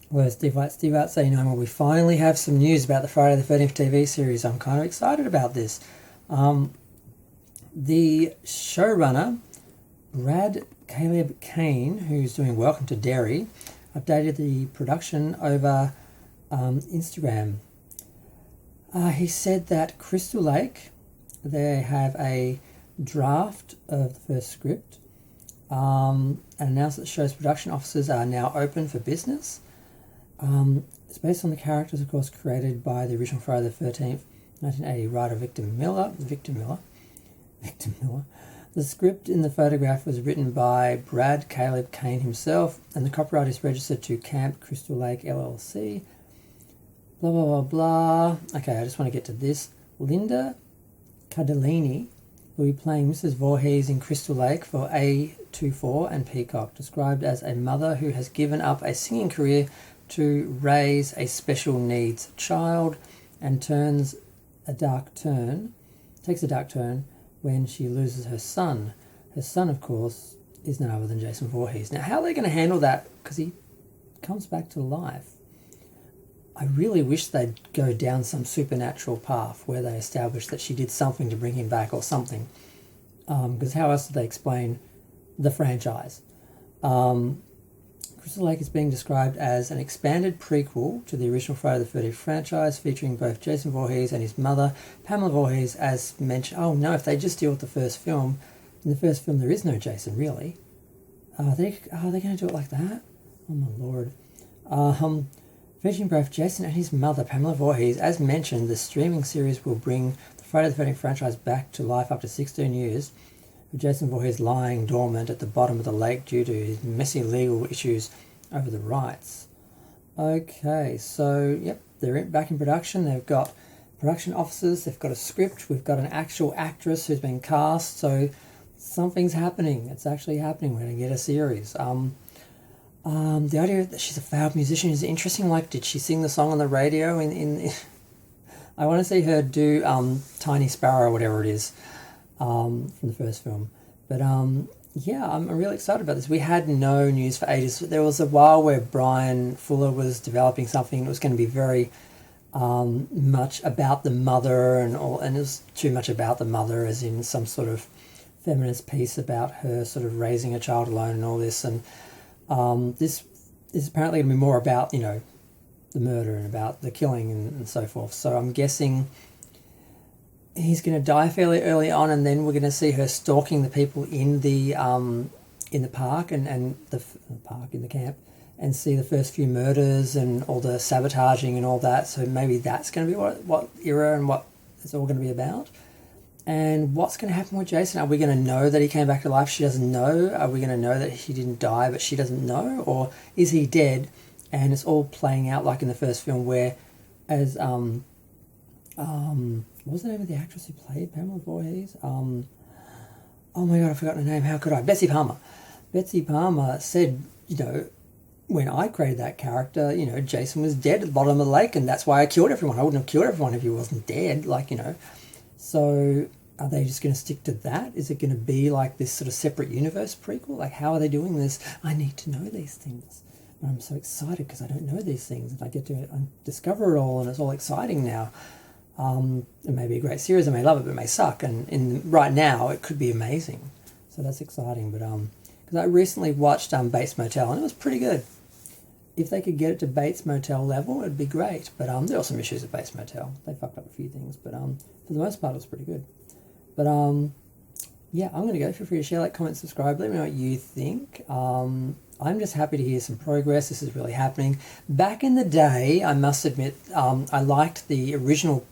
Hello, Steve Out saying, well, we finally have some news about the Friday the 13th TV series. I'm kind of excited about this. The showrunner, Brad Caleb Kane, who's doing Welcome to Derry, updated the production over Instagram. He said that Crystal Lake, they have a draft of the first script, and announced that the show's production offices are now open for business. It's based on the characters, of course, created by the original Friday the 13th, 1980 writer Victor Miller. The script in the photograph was written by Brad Caleb Kane himself, and the copyright is registered to Camp Crystal Lake LLC. Blah, blah, blah, blah. Okay, I just want to get to this. Linda Cardellini will be playing Mrs. Voorhees in Crystal Lake for A24 and Peacock, described as a mother who has given up a singing career to raise a special needs child and takes a dark turn when she loses her son. Her son, of course, is none other than Jason Voorhees. Now, how are they going to handle that? Because he comes back to life. I really wish they'd go down some supernatural path where they establish that she did something to bring him back or something. Because how else do they explain the franchise? Crystal Lake is being described as an expanded prequel to the original Friday the 13th franchise, featuring both Jason Voorhees and his mother, Pamela Voorhees, as mentioned. Oh no, if they just deal with the first film, in the first film there is no Jason, really. Are they going to do it like that? Oh my lord. Featuring both Jason and his mother, Pamela Voorhees, as mentioned, the streaming series will bring the Friday the 13th franchise back to life after 16 years, with Jason Voorhees lying dormant at the bottom of the lake due to his messy legal issues over the rights. Okay, so, yep, they're back in production. They've got production officers, they've got a script, we've got an actual actress who's been cast, so something's happening. It's actually happening. We're going to get a series. The idea that she's a failed musician is interesting. Like, did she sing the song on the radio in I want to see her do Tiny Sparrow, whatever it is, from the first film. But yeah, I'm really excited about this. We had no news for ages. There was a while where Brian Fuller was developing something that was going to be very much about the mother and all, and it was too much about the mother, as in some sort of feminist piece about her sort of raising a child alone and all this. And this is apparently going to be more about, you know, the murder and about the killing and so forth. So I'm guessing he's going to die fairly early on, and then we're going to see her stalking the people in the park and the park in the camp, and see the first few murders and all the sabotaging and all that. So maybe that's going to be what era and what it's all going to be about. And what's going to happen with Jason? Are we going to know that he came back to life? She doesn't know. Are we going to know that he didn't die but she doesn't know? Or is he dead and it's all playing out like in the first film where as what was the name of the actress who played Pamela Voorhees? Oh my god, I forgot her name. How could I? Betsy Palmer. Betsy Palmer said, you know, when I created that character, you know, Jason was dead at the bottom of the lake and that's why I killed everyone. I wouldn't have killed everyone if he wasn't dead, like, you know. So are they just going to stick to that? Is it going to be like this sort of separate universe prequel? Like, how are they doing this? I need to know these things. But I'm so excited because I don't know these things and I get to discover it all and it's all exciting now. It may be a great series, I may love it, but it may suck. And right now, it could be amazing. So that's exciting. But because I recently watched Bates Motel and it was pretty good. If they could get it to Bates Motel level, it'd be great. But there are some issues at Bates Motel. They fucked up a few things, but for the most part, it was pretty good. But yeah, I'm going to go. Feel free to share, like, comment, subscribe. Let me know what you think. I'm just happy to hear some progress. This is really happening. Back in the day, I must admit, I liked the original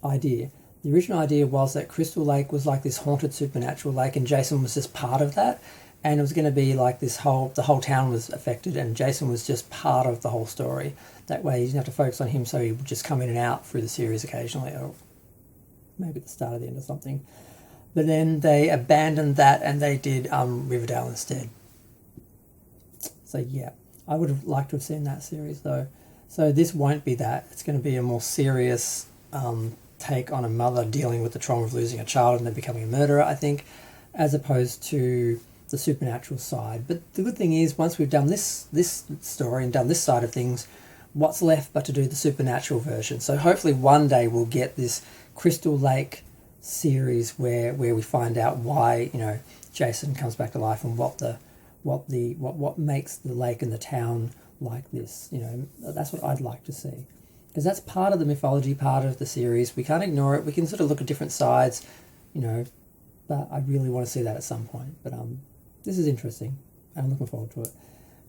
idea. The original idea was that Crystal Lake was like this haunted supernatural lake and Jason was just part of that. And it was going to be like the whole town was affected and Jason was just part of the whole story. That way you didn't have to focus on him, so he would just come in and out through the series occasionally, or maybe at the start or the end or something. But then they abandoned that and they did Riverdale instead. So yeah, I would have liked to have seen that series though. So this won't be that. It's going to be a more serious take on a mother dealing with the trauma of losing a child and then becoming a murderer, I think, as opposed to the supernatural side. But the good thing is, once we've done this story and done this side of things, what's left but to do the supernatural version? So hopefully one day we'll get this Crystal Lake series where we find out why, you know, Jason comes back to life and what makes the lake and the town like this. You know, that's what I'd like to see, because that's part of the mythology, part of the series. We can't ignore it. We can sort of look at different sides, you know, but I really want to see that at some point. But this is interesting. I'm looking forward to it.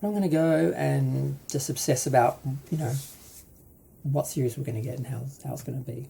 But I'm going to go and just obsess about, you know, what series we're going to get and how it's going to be.